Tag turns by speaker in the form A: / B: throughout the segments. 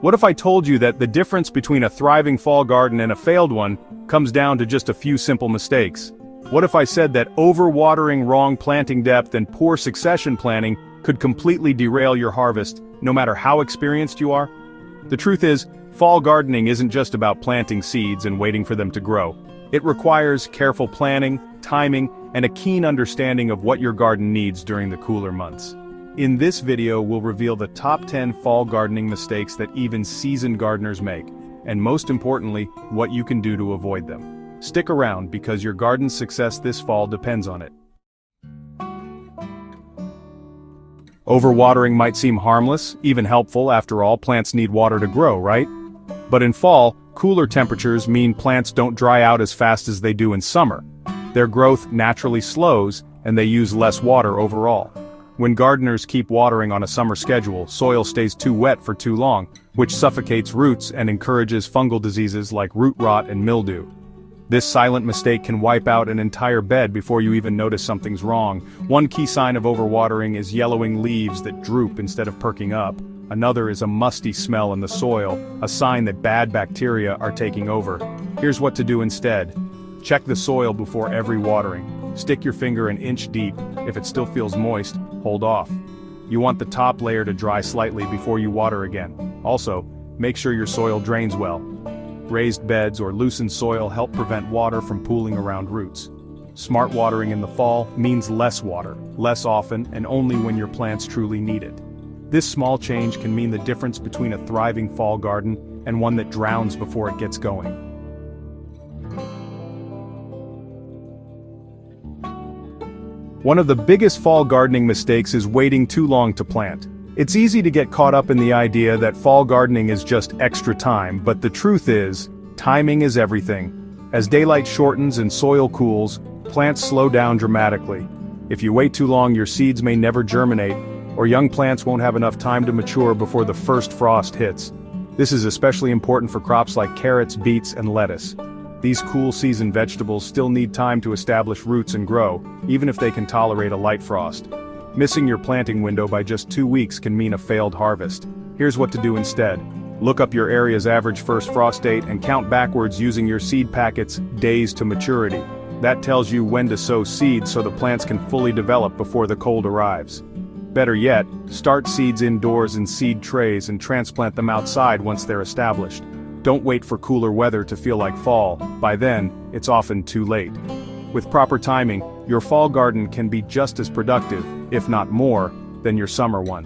A: What if I told you that the difference between a thriving fall garden and a failed one comes down to just a few simple mistakes? What if I said that overwatering, wrong planting depth, and poor succession planning could completely derail your harvest, no matter how experienced you are? The truth is, fall gardening isn't just about planting seeds and waiting for them to grow. It requires careful planning, timing, and a keen understanding of what your garden needs during the cooler months. In this video, we'll reveal the top 10 fall gardening mistakes that even seasoned gardeners make, and most importantly, what you can do to avoid them. Stick around because your garden's success this fall depends on it. Overwatering might seem harmless, even helpful. After all, plants need water to grow, right? But in fall, cooler temperatures mean plants don't dry out as fast as they do in summer. Their growth naturally slows, and they use less water overall. When gardeners keep watering on a summer schedule, soil stays too wet for too long, which suffocates roots and encourages fungal diseases like root rot and mildew. This silent mistake can wipe out an entire bed before you even notice something's wrong. One key sign of overwatering is yellowing leaves that droop instead of perking up. Another is a musty smell in the soil, a sign that bad bacteria are taking over. Here's what to do instead. Check the soil before every watering. Stick your finger an inch deep. If it still feels moist, hold off. You want the top layer to dry slightly before you water again. Also, make sure your soil drains well. Raised beds or loosened soil help prevent water from pooling around roots. Smart watering in the fall means less water, less often, and only when your plants truly need it. This small change can mean the difference between a thriving fall garden and one that drowns before it gets going. One of the biggest fall gardening mistakes is waiting too long to plant. It's easy to get caught up in the idea that fall gardening is just extra time, but the truth is, timing is everything. As daylight shortens and soil cools, plants slow down dramatically. If you wait too long, your seeds may never germinate, or young plants won't have enough time to mature before the first frost hits. This is especially important for crops like carrots, beets, and lettuce. These cool season vegetables still need time to establish roots and grow, even if they can tolerate a light frost. Missing your planting window by just 2 weeks can mean a failed harvest. Here's what to do instead. Look up your area's average first frost date and count backwards using your seed packet's days to maturity. That tells you when to sow seeds so the plants can fully develop before the cold arrives. Better yet, start seeds indoors in seed trays and transplant them outside once they're established. Don't wait for cooler weather to feel like fall. By then, it's often too late. With proper timing, your fall garden can be just as productive, if not more, than your summer one.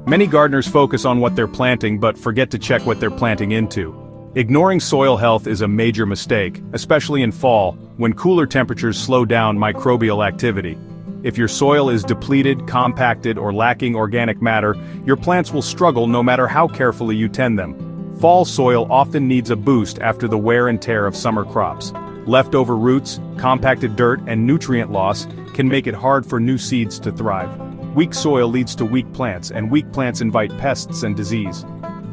A: Many gardeners focus on what they're planting but forget to check what they're planting into. Ignoring soil health is a major mistake, especially in fall, when cooler temperatures slow down microbial activity. If your soil is depleted, compacted, or lacking organic matter, your plants will struggle no matter how carefully you tend them. Fall soil often needs a boost after the wear and tear of summer crops. Leftover roots, compacted dirt, and nutrient loss can make it hard for new seeds to thrive. Weak soil leads to weak plants, and weak plants invite pests and disease.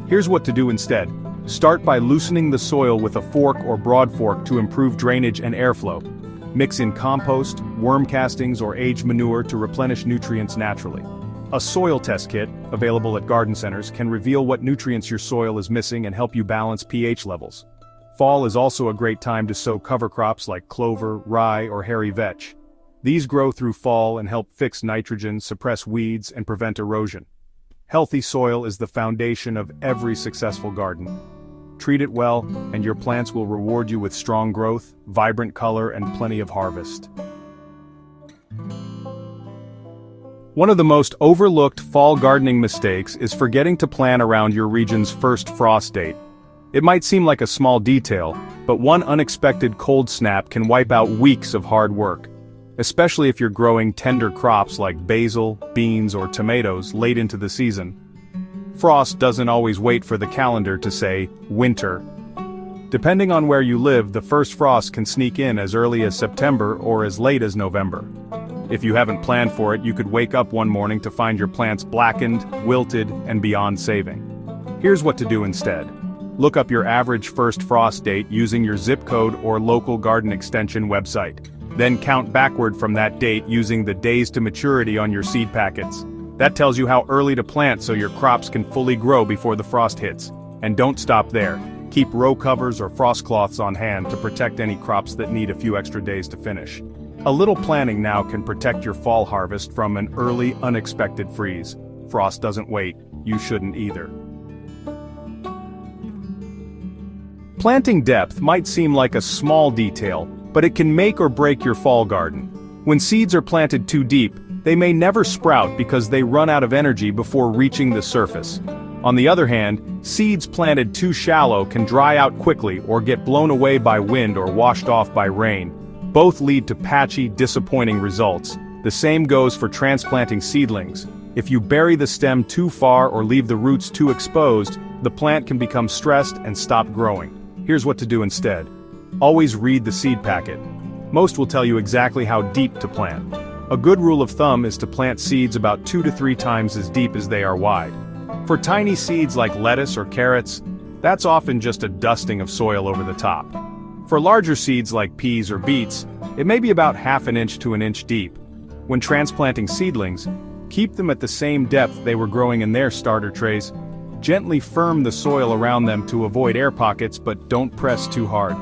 A: Here's what to do instead. Start by loosening the soil with a fork or broad fork to improve drainage and airflow. Mix in compost, worm castings, or aged manure to replenish nutrients naturally. A soil test kit, available at garden centers, can reveal what nutrients your soil is missing and help you balance pH levels. Fall is also a great time to sow cover crops like clover, rye, or hairy vetch. These grow through fall and help fix nitrogen, suppress weeds, and prevent erosion. Healthy soil is the foundation of every successful garden. Treat it well, and your plants will reward you with strong growth, vibrant color, and plenty of harvest. One of the most overlooked fall gardening mistakes is forgetting to plan around your region's first frost date. It might seem like a small detail, but one unexpected cold snap can wipe out weeks of hard work, especially if you're growing tender crops like basil, beans, or tomatoes late into the season. Frost doesn't always wait for the calendar to say, winter. Depending on where you live, the first frost can sneak in as early as September or as late as November. If you haven't planned for it, you could wake up one morning to find your plants blackened, wilted, and beyond saving. Here's what to do instead. Look up your average first frost date using your zip code or local garden extension website. Then count backward from that date using the days to maturity on your seed packets. That tells you how early to plant so your crops can fully grow before the frost hits. And don't stop there. Keep row covers or frost cloths on hand to protect any crops that need a few extra days to finish. A little planning now can protect your fall harvest from an early, unexpected freeze. Frost doesn't wait, you shouldn't either. Planting depth might seem like a small detail, but it can make or break your fall garden. When seeds are planted too deep, they may never sprout because they run out of energy before reaching the surface. On the other hand, seeds planted too shallow can dry out quickly or get blown away by wind or washed off by rain. Both lead to patchy, disappointing results. The same goes for transplanting seedlings. If you bury the stem too far or leave the roots too exposed, the plant can become stressed and stop growing. Here's what to do instead. Always read the seed packet. Most will tell you exactly how deep to plant. A good rule of thumb is to plant seeds about 2 to 3 times as deep as they are wide. For tiny seeds like lettuce or carrots, that's often just a dusting of soil over the top. For larger seeds like peas or beets, it may be about ½ an inch to an inch deep. When transplanting seedlings, keep them at the same depth they were growing in their starter trays. Gently firm the soil around them to avoid air pockets, but don't press too hard.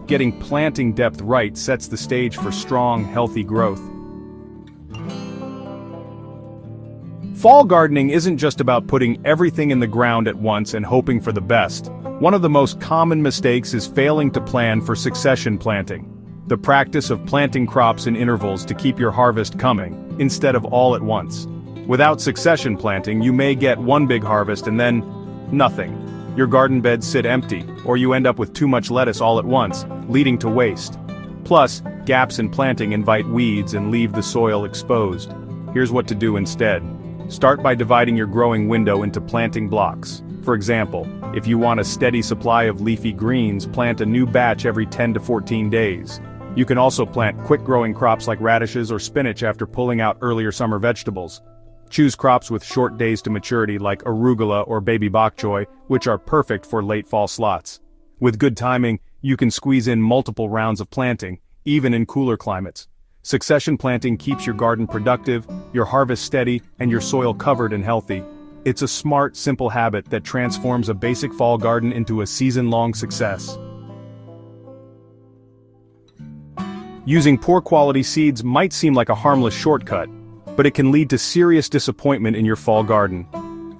A: Getting planting depth right sets the stage for strong, healthy growth. Fall gardening isn't just about putting everything in the ground at once and hoping for the best. One of the most common mistakes is failing to plan for succession planting. The practice of planting crops in intervals to keep your harvest coming, instead of all at once. Without succession planting, you may get one big harvest and then nothing. Your garden beds sit empty, or you end up with too much lettuce all at once, leading to waste. Plus, gaps in planting invite weeds and leave the soil exposed. Here's what to do instead. Start by dividing your growing window into planting blocks. For example, if you want a steady supply of leafy greens, plant a new batch every 10 to 14 days. You can also plant quick-growing crops like radishes or spinach after pulling out earlier summer vegetables. Choose crops with short days to maturity like arugula or baby bok choy, which are perfect for late fall slots. With good timing, you can squeeze in multiple rounds of planting, even in cooler climates. Succession planting keeps your garden productive, your harvest steady, and your soil covered and healthy. It's a smart, simple habit that transforms a basic fall garden into a season-long success. Using poor quality seeds might seem like a harmless shortcut, but it can lead to serious disappointment in your fall garden.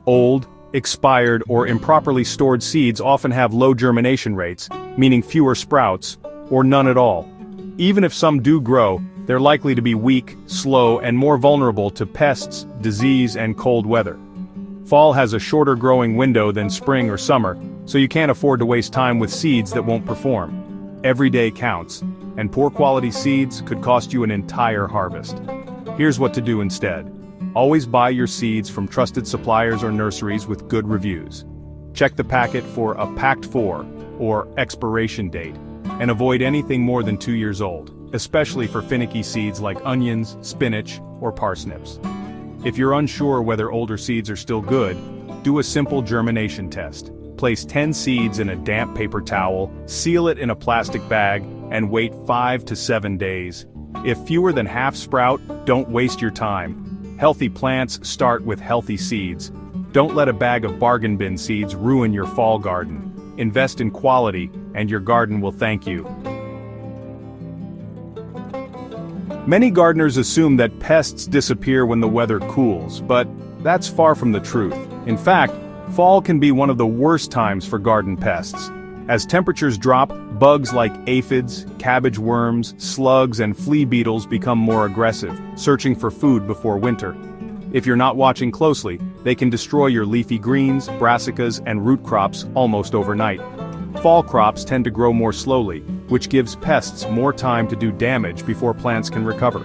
A: Old, expired, or improperly stored seeds often have low germination rates, meaning fewer sprouts, or none at all. Even if some do grow, they're likely to be weak, slow, and more vulnerable to pests, disease, and cold weather. Fall has a shorter growing window than spring or summer, so you can't afford to waste time with seeds that won't perform. Every day counts, and poor quality seeds could cost you an entire harvest. Here's what to do instead. Always buy your seeds from trusted suppliers or nurseries with good reviews. Check the packet for a packed for, or expiration date, and avoid anything more than 2 years old, especially for finicky seeds like onions, spinach, or parsnips. If you're unsure whether older seeds are still good, do a simple germination test. Place 10 seeds in a damp paper towel, seal it in a plastic bag, and wait 5 to 7 days. If fewer than half sprout, don't waste your time. Healthy plants start with healthy seeds. Don't let a bag of bargain bin seeds ruin your fall garden. Invest in quality, and your garden will thank you. Many gardeners assume that pests disappear when the weather cools, but that's far from the truth. In fact, fall can be one of the worst times for garden pests. As temperatures drop, bugs like aphids, cabbage worms, slugs, and flea beetles become more aggressive, searching for food before winter. If you're not watching closely, they can destroy your leafy greens, brassicas, and root crops almost overnight. Fall crops tend to grow more slowly, which gives pests more time to do damage before plants can recover.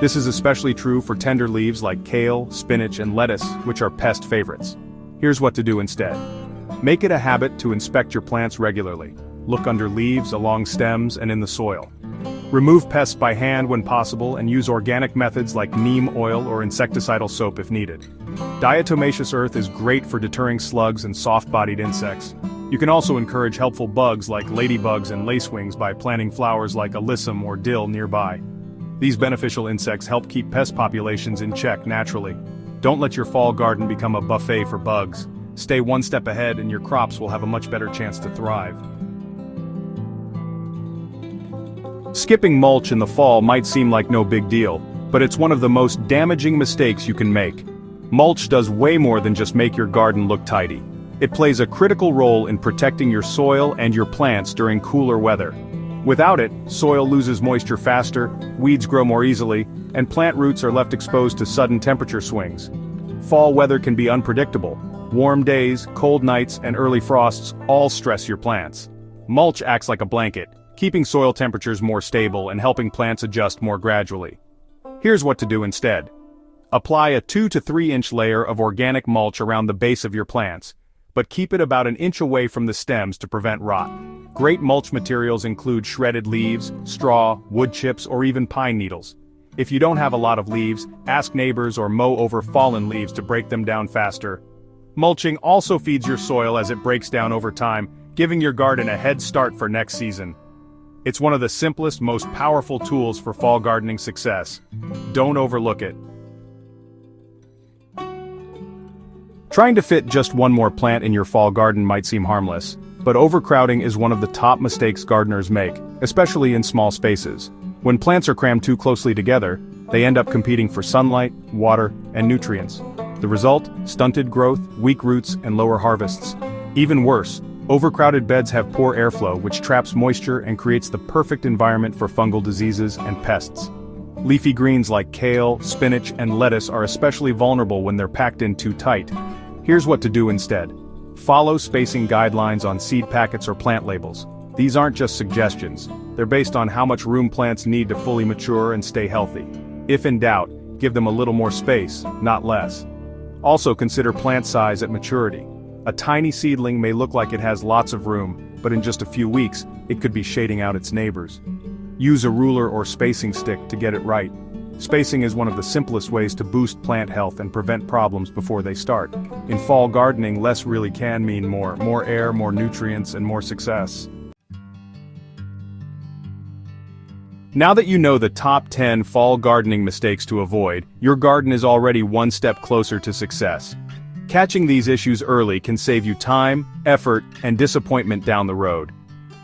A: This is especially true for tender leaves like kale, spinach, and lettuce, which are pest favorites. Here's what to do instead. Make it a habit to inspect your plants regularly. Look under leaves, along stems, and in the soil. Remove pests by hand when possible and use organic methods like neem oil or insecticidal soap if needed. Diatomaceous earth is great for deterring slugs and soft-bodied insects. You can also encourage helpful bugs like ladybugs and lacewings by planting flowers like alyssum or dill nearby. These beneficial insects help keep pest populations in check naturally. Don't let your fall garden become a buffet for bugs. Stay one step ahead and your crops will have a much better chance to thrive. Skipping mulch in the fall might seem like no big deal, but it's one of the most damaging mistakes you can make. Mulch does way more than just make your garden look tidy. It plays a critical role in protecting your soil and your plants during cooler weather. Without it, soil loses moisture faster, weeds grow more easily, and plant roots are left exposed to sudden temperature swings. Fall weather can be unpredictable. Warm days, cold nights, and early frosts all stress your plants. Mulch acts like a blanket, keeping soil temperatures more stable and helping plants adjust more gradually. Here's what to do instead. Apply a 2 to 3 inch layer of organic mulch around the base of your plants, but keep it about an inch away from the stems to prevent rot. Great mulch materials include shredded leaves, straw, wood chips, or even pine needles. If you don't have a lot of leaves, ask neighbors or mow over fallen leaves to break them down faster. Mulching also feeds your soil as it breaks down over time, giving your garden a head start for next season. It's one of the simplest, most powerful tools for fall gardening success. Don't overlook it. Trying to fit just one more plant in your fall garden might seem harmless, but overcrowding is one of the top mistakes gardeners make, especially in small spaces. When plants are crammed too closely together, they end up competing for sunlight, water, and nutrients. The result? Stunted growth, weak roots, and lower harvests. Even worse, overcrowded beds have poor airflow, which traps moisture and creates the perfect environment for fungal diseases and pests. Leafy greens like kale, spinach, and lettuce are especially vulnerable when they're packed in too tight. Here's what to do instead. Follow spacing guidelines on seed packets or plant labels. These aren't just suggestions. They're based on how much room plants need to fully mature and stay healthy. If in doubt, give them a little more space, not less. Also consider plant size at maturity. A tiny seedling may look like it has lots of room, but in just a few weeks, it could be shading out its neighbors. Use a ruler or spacing stick to get it right. Spacing is one of the simplest ways to boost plant health and prevent problems before they start. In fall gardening, less really can mean more. More air, more nutrients, and more success. Now that you know the top 10 fall gardening mistakes to avoid, your garden is already one step closer to success. Catching these issues early can save you time, effort, and disappointment down the road.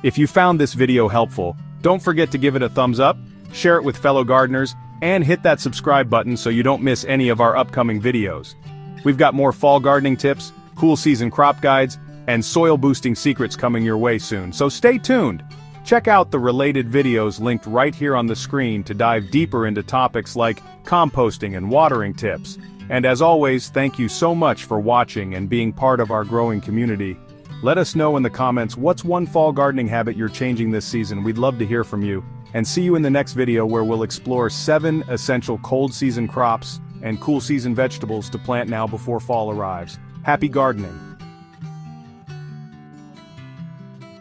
A: If you found this video helpful, don't forget to give it a thumbs up, share it with fellow gardeners, and hit that subscribe button so you don't miss any of our upcoming videos. We've got more fall gardening tips, cool season crop guides, and soil boosting secrets coming your way soon, so stay tuned. Check out the related videos linked right here on the screen to dive deeper into topics like composting and watering tips. And as always, thank you so much for watching and being part of our growing community. Let us know in the comments what's one fall gardening habit you're changing this season. We'd love to hear from you. And see you in the next video where we'll explore 7 essential cold season crops and cool season vegetables to plant now before fall arrives. Happy gardening!